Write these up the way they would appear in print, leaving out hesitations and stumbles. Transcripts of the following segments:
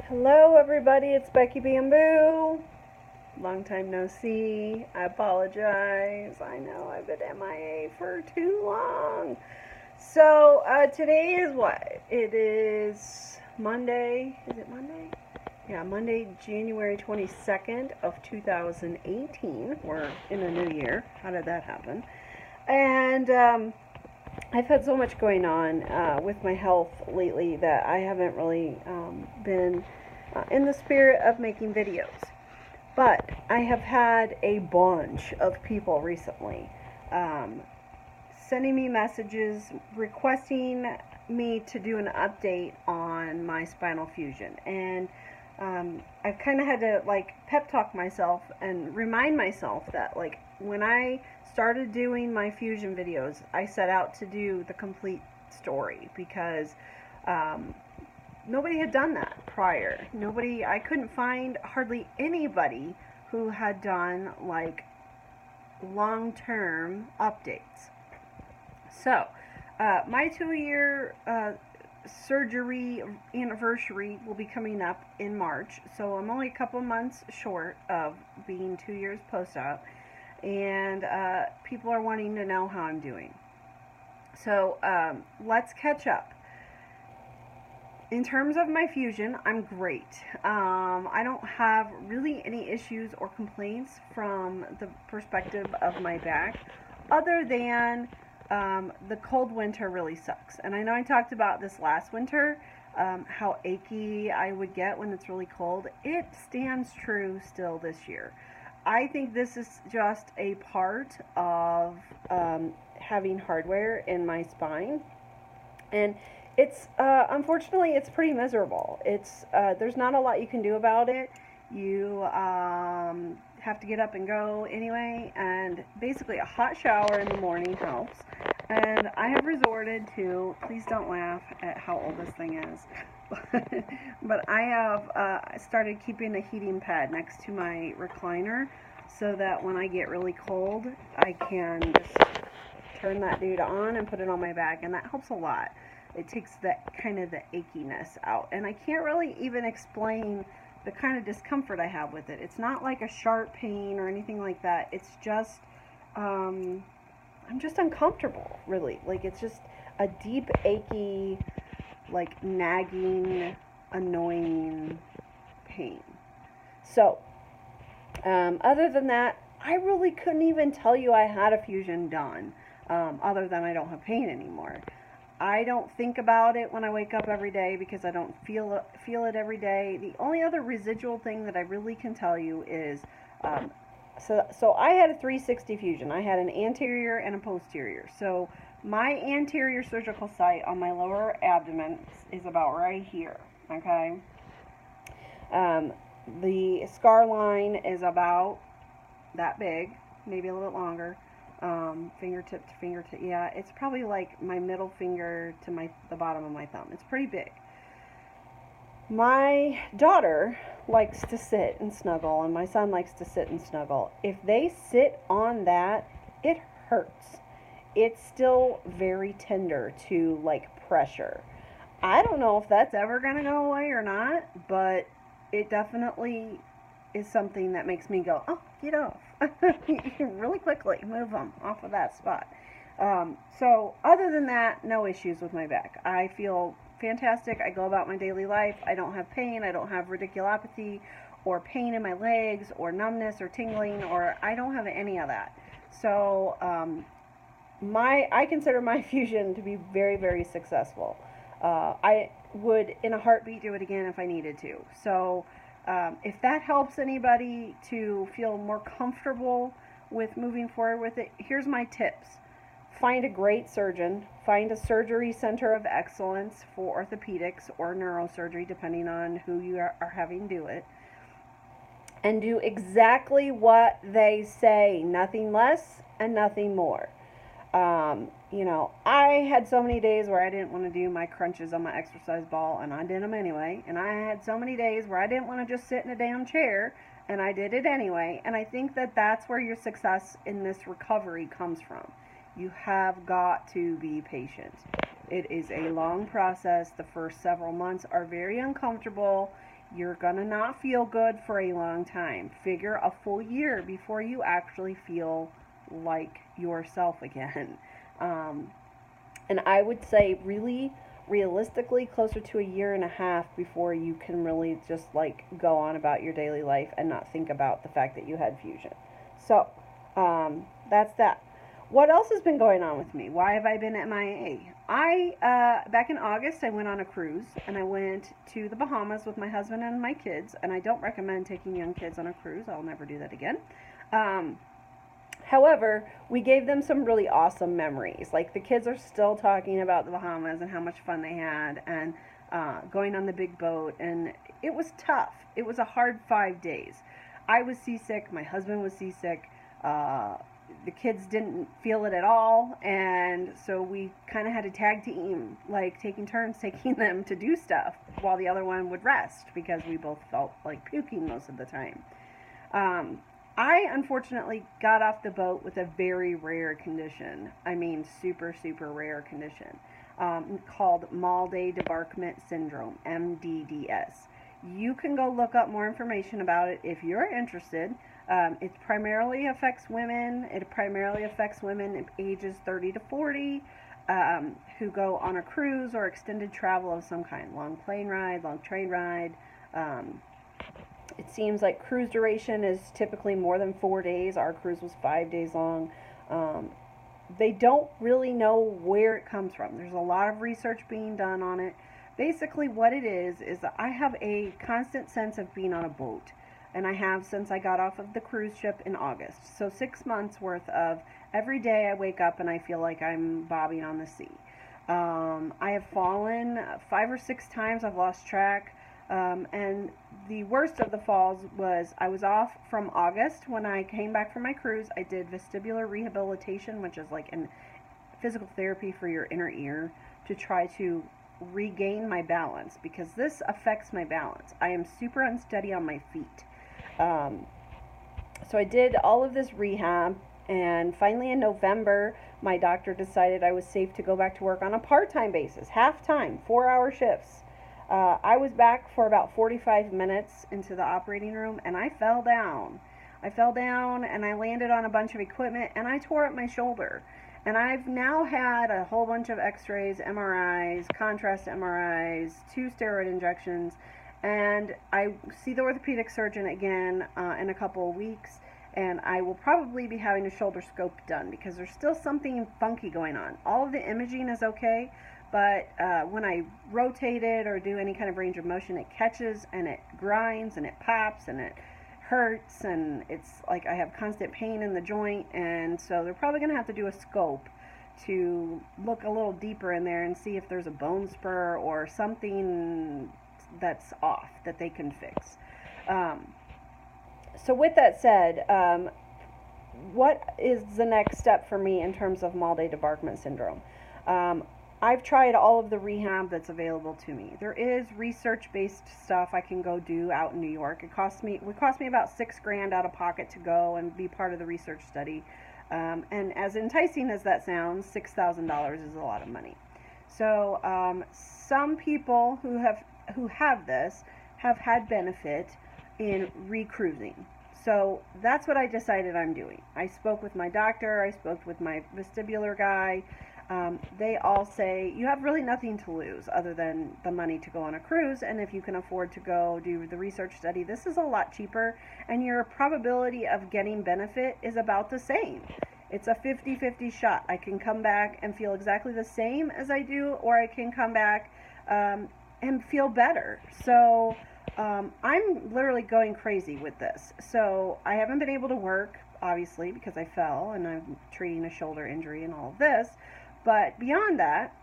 Hello everybody, it's Becky Bamboo. Long time no see. I apologize. I know I've been MIA for too long. So today is what? It is Monday. Is it Monday? Yeah, Monday, January 22nd of 2018. We're in a new year. How did that happen? And I've had so much going on with my health lately that I haven't really been in the spirit of making videos. But I have had a bunch of people recently um, sending me messages requesting me to do an update on my spinal fusion. And I've kind of had to pep talk myself and remind myself that when I started doing my fusion videos, I set out to do the complete story because nobody had done that prior. I couldn't find hardly anybody who had done long-term updates. So, my 2-year surgery anniversary will be coming up in March, so I'm only a couple months short of being 2 years post-op, and people are wanting to know how I'm doing. So, let's catch up. In terms of my fusion, I'm great. I don't have really any issues or complaints from the perspective of my back, other than the cold winter really sucks. And I know I talked about this last winter, how achy I would get when it's really cold. It stands true still this year. I think this is just a part of having hardware in my spine. And it's unfortunately it's pretty miserable. It's there's not a lot you can do about it. You have to get up and go anyway, and basically a hot shower in the morning helps. And I have resorted to, please don't laugh at how old this thing is, but I have started keeping a heating pad next to my recliner so that when I get really cold, I can just turn that dude on and put it on my back, and that helps a lot. It takes that kind of the achiness out, and I can't really even explain the kind of discomfort I have with it. It's not like a sharp pain or anything like that. It's just I'm just uncomfortable, really. It's just a deep achy, nagging, annoying pain. So other than that, I really couldn't even tell you I had a fusion done, other than I don't have pain anymore. I don't think about it when I wake up every day because I don't feel it every day. The only other residual thing that I really can tell you is, so I had a 360 fusion. I had an anterior and a posterior. So my anterior surgical site on my lower abdomen is about right here, okay? The scar line is about that big, maybe a little bit longer. Fingertip to fingertip. Yeah, it's probably like my middle finger to the bottom of my thumb. It's pretty big. My daughter likes to sit and snuggle, and my son likes to sit and snuggle. If they sit on that, it hurts. It's still very tender to pressure. I don't know if that's ever going to go away or not, but it definitely is something that makes me go, oh, get off. Really quickly, move them off of that spot. So other than that, no issues with my back. I feel fantastic. I go about my daily life. I don't have pain. I don't have radiculopathy or pain in my legs or numbness or tingling, or I don't have any of that. So I consider my fusion to be very, very successful. I would, in a heartbeat, do it again if I needed to. So if that helps anybody to feel more comfortable with moving forward with it, here's my tips. Find a great surgeon. Find a surgery center of excellence for orthopedics or neurosurgery, depending on who you are having do it. And do exactly what they say, nothing less and nothing more. I had so many days where I didn't want to do my crunches on my exercise ball, and I did them anyway. And I had so many days where I didn't want to just sit in a damn chair, and I did it anyway. And I think that that's where your success in this recovery comes from. You have got to be patient. It is a long process. The first several months are very uncomfortable. You're going to not feel good for a long time. Figure a full year before you actually feel like yourself again. And I would say really realistically closer to a year and a half before you can really just like go on about your daily life and not think about the fact that you had fusion. So that's that. What else has been going on with me? Why have I been MIA? Back in August, I went on a cruise, and I went to the Bahamas with my husband and my kids, and I don't recommend taking young kids on a cruise. I'll never do that again. However, we gave them some really awesome memories. Like, the kids are still talking about the Bahamas and how much fun they had, and going on the big boat, and it was tough. It was a hard 5 days. I was seasick, my husband was seasick, the kids didn't feel it at all, and so we kind of had to tag team, like taking turns taking them to do stuff while the other one would rest, because we both felt like puking most of the time. I unfortunately got off the boat with a very rare condition. I mean, super, super rare condition, called Malday Debarkment Syndrome, MdDS. You can go look up more information about it if you're interested. It primarily affects women. It primarily affects women ages 30 to 40 who go on a cruise or extended travel of some kind. Long plane ride, long train ride. It seems like cruise duration is typically more than 4 days. Our cruise was 5 days long. They don't really know where it comes from. There's a lot of research being done on it. Basically what it is that I have a constant sense of being on a boat. And I have since I got off of the cruise ship in August. So 6 months worth of every day I wake up and I feel like I'm bobbing on the sea. I have fallen 5 or 6 times. I've lost track. And the worst of the falls was I was off from August. When I came back from my cruise, I did vestibular rehabilitation, which is like a physical therapy for your inner ear to try to regain my balance, because this affects my balance. I am super unsteady on my feet. So I did all of this rehab, and finally in November, my doctor decided I was safe to go back to work on a part-time basis, half-time, 4-hour shifts. I was back for about 45 minutes into the operating room, and I fell down. And I landed on a bunch of equipment, and I tore up my shoulder. And I've now had a whole bunch of x-rays, MRIs, contrast MRIs, 2 steroid injections, and I see the orthopedic surgeon again in a couple of weeks, and I will probably be having a shoulder scope done because there's still something funky going on. All of the imaging is okay, but when I rotate it or do any kind of range of motion, it catches and it grinds and it pops and it hurts, and it's like I have constant pain in the joint, and so they're probably going to have to do a scope to look a little deeper in there and see if there's a bone spur or something that's off that they can fix. So with that said, what is the next step for me in terms of Malday Debarkment Syndrome? I've tried all of the rehab that's available to me. There is research-based stuff I can go do out in New York. It cost me about $6,000 out of pocket to go and be part of the research study. And as enticing as that sounds, $6,000 is a lot of money. So some people who have this have had benefit in recruising. So that's what I decided I'm doing. I spoke with my doctor. I spoke with my vestibular guy. They all say you have really nothing to lose other than the money to go on a cruise, and if you can afford to go do the research study, this is a lot cheaper, and your probability of getting benefit is about the same. It's a 50-50 shot. I can come back and feel exactly the same as I do, or I can come back and feel better. So I'm literally going crazy with this. So I haven't been able to work, obviously, because I fell, and I'm treating a shoulder injury and all of this. But beyond that,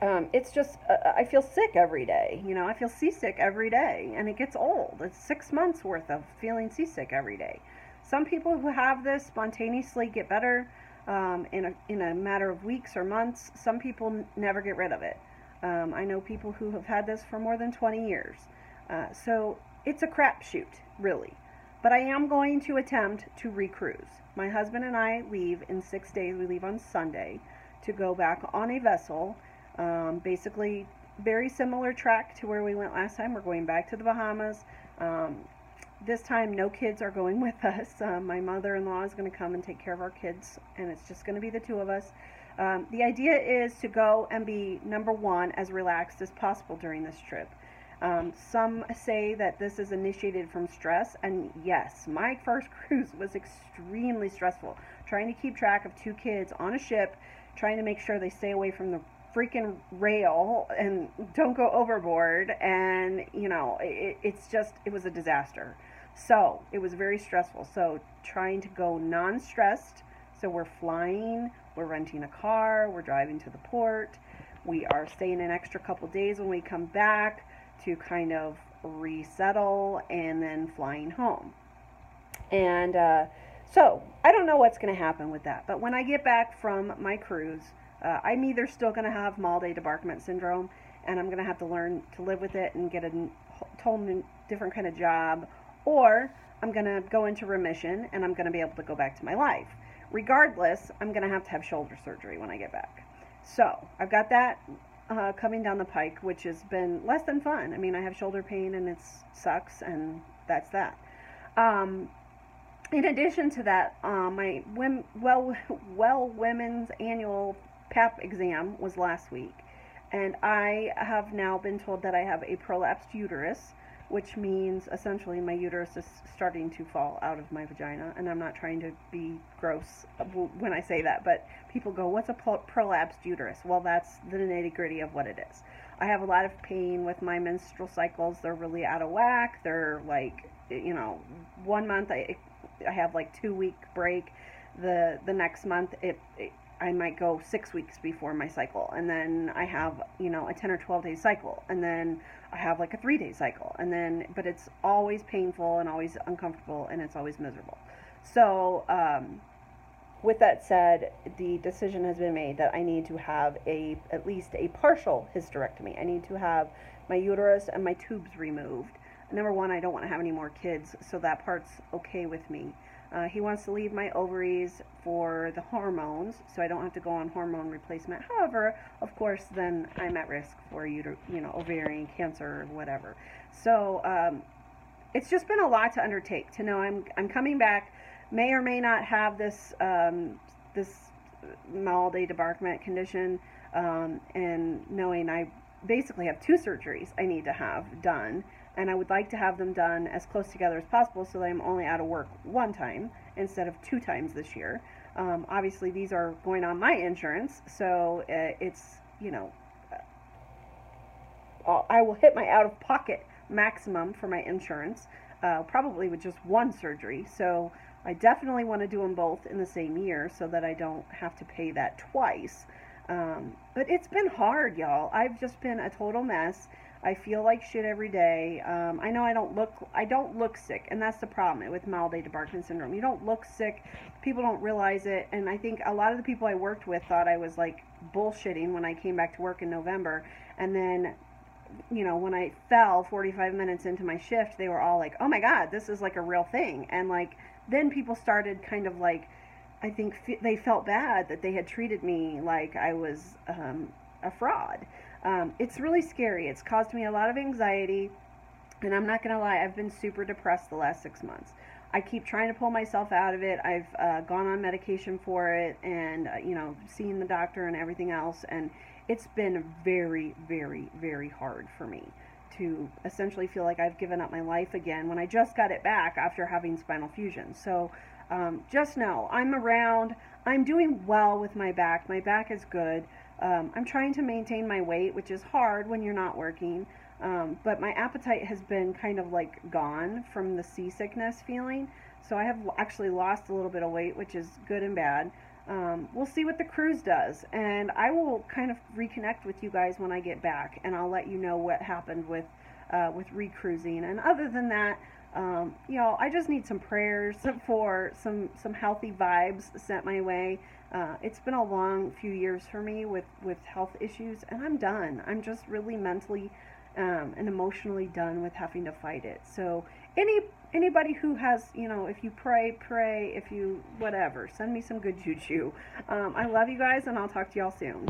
it's just, I feel sick every day. You know, I feel seasick every day, and it gets old. It's 6 months worth of feeling seasick every day. Some people who have this spontaneously get better in a matter of weeks or months. Some people never get rid of it. I know people who have had this for more than 20 years. So it's a crapshoot, really. But I am going to attempt to recruise. My husband and I leave in 6 days. We leave on Sunday to go back on a vessel, basically very similar track to where we went last time. We're going back to the Bahamas. This time, no kids are going with us. My mother-in-law is going to come and take care of our kids, and it's just going to be the two of us. The idea is to go and be, number one, as relaxed as possible during this trip. Some say that this is initiated from stress, and yes, my first cruise was extremely stressful. Trying to keep track of two kids on a ship, trying to make sure they stay away from the freaking rail and don't go overboard, and it was a disaster. So it was very stressful. So trying to go non-stressed. So we're flying, we're renting a car, we're driving to the port, we are staying an extra couple days when we come back to kind of resettle, and then flying home. And so I don't know what's going to happen with that, but when I get back from my cruise, I'm either still going to have mal-day debarkment syndrome, and I'm going to have to learn to live with it and get a totally different kind of job, or I'm going to go into remission and I'm going to be able to go back to my life. Regardless, I'm going to have shoulder surgery when I get back. So I've got that coming down the pike, which has been less than fun. I mean, I have shoulder pain and it sucks, and that's that. In addition to that, my women's annual PAP exam was last week, and I have now been told that I have a prolapsed uterus, which means essentially my uterus is starting to fall out of my vagina. And I'm not trying to be gross when I say that, but people go, what's a prolapsed uterus? Well, that's the nitty-gritty of what it is. I have a lot of pain with my menstrual cycles. They're really out of whack. They're like, 1 month I have like 2-week break. The next month I might go 6 weeks before my cycle, and then I have, a 10 or 12 day cycle, and then I have like a 3-day cycle, but it's always painful and always uncomfortable, and it's always miserable. So, with that said, the decision has been made that I need to have at least a partial hysterectomy. I need to have my uterus and my tubes removed. Number one, I don't want to have any more kids, so that part's okay with me. He wants to leave my ovaries for the hormones, so I don't have to go on hormone replacement. However, of course, then I'm at risk for ovarian cancer or whatever. So it's just been a lot to undertake. To know I'm coming back, may or may not have this mal-day debarkment condition, and knowing I basically have 2 surgeries I need to have done. And I would like to have them done as close together as possible so that I'm only out of work 1 time instead of 2 times this year. Obviously, these are going on my insurance, so it's, I will hit my out-of-pocket maximum for my insurance, probably with just 1 surgery. So I definitely want to do them both in the same year so that I don't have to pay that twice. But it's been hard, y'all. I've just been a total mess. I feel like shit every day. I know I don't look sick, and that's the problem with mal-day debarkment syndrome. You don't look sick. People don't realize it, and I think a lot of the people I worked with thought I was like bullshitting when I came back to work in November. And then, when I fell 45 minutes into my shift, they were all like, "Oh my God, this is like a real thing." And like then people started kind of like, I think they felt bad that they had treated me like I was a fraud. It's really scary. It's caused me a lot of anxiety, and I'm not going to lie, I've been super depressed the last 6 months. I keep trying to pull myself out of it. I've gone on medication for it, and, seeing the doctor and everything else, and it's been very, very, very hard for me to essentially feel like I've given up my life again when I just got it back after having spinal fusion. So just know, I'm around. I'm doing well with my back. My back is good. I'm trying to maintain my weight, which is hard when you're not working, but my appetite has been kind of like gone from the seasickness feeling, so I have actually lost a little bit of weight, which is good and bad. We'll see what the cruise does, and I will kind of reconnect with you guys when I get back, and I'll let you know what happened with recruising. And other than that, I just need some prayers for some healthy vibes sent my way. It's been a long few years for me with health issues, and I'm done. I'm just really mentally and emotionally done with having to fight it. So anybody who has, if you pray, if you whatever, send me some good juju. I love you guys, and I'll talk to y'all soon.